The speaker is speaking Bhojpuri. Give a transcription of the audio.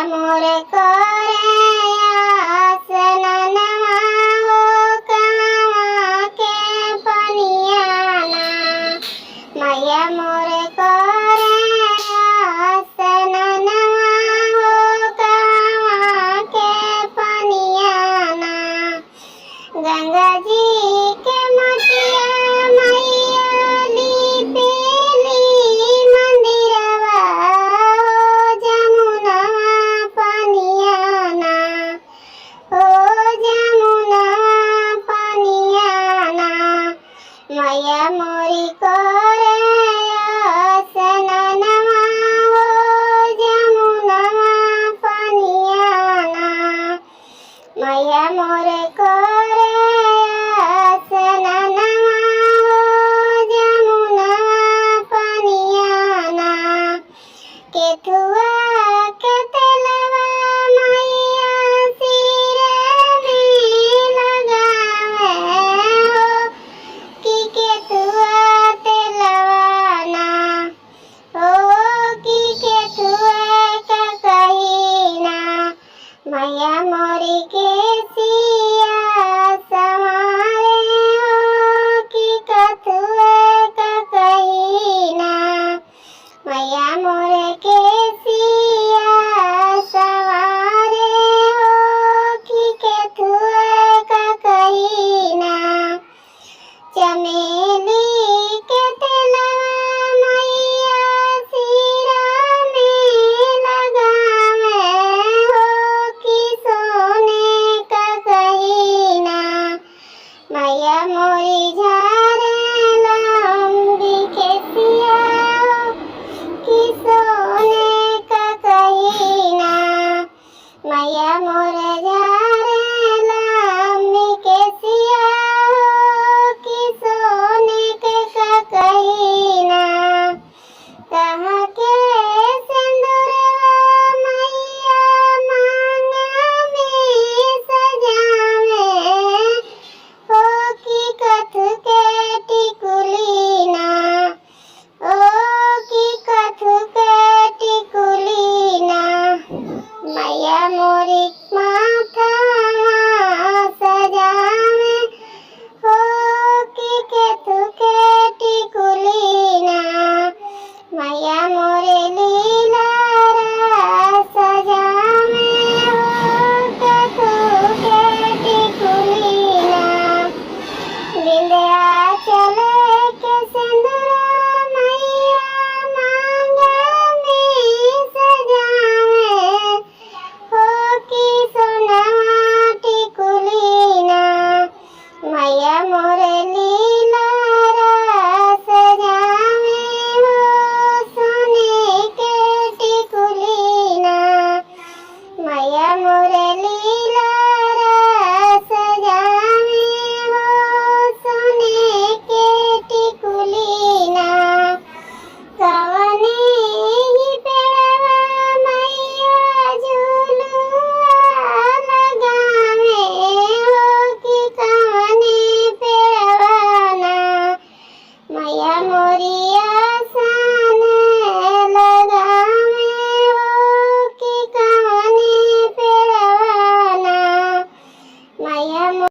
मोरे करे आसननवा हो कहवा के पनियाना। मैया मोरे करे आसननवा हो कहवा के पनियाना। गंगा जी के मोतिया मैया लिपेली मंदिरवा हो जमुनवा पनियाना। हो जमुनवा पनियाना। मैया मोरी करे आसननवा हो जमुनवा पनियाना। मैया मोरे करे आसननवा हो जमुनवा पनियाना। केथुआ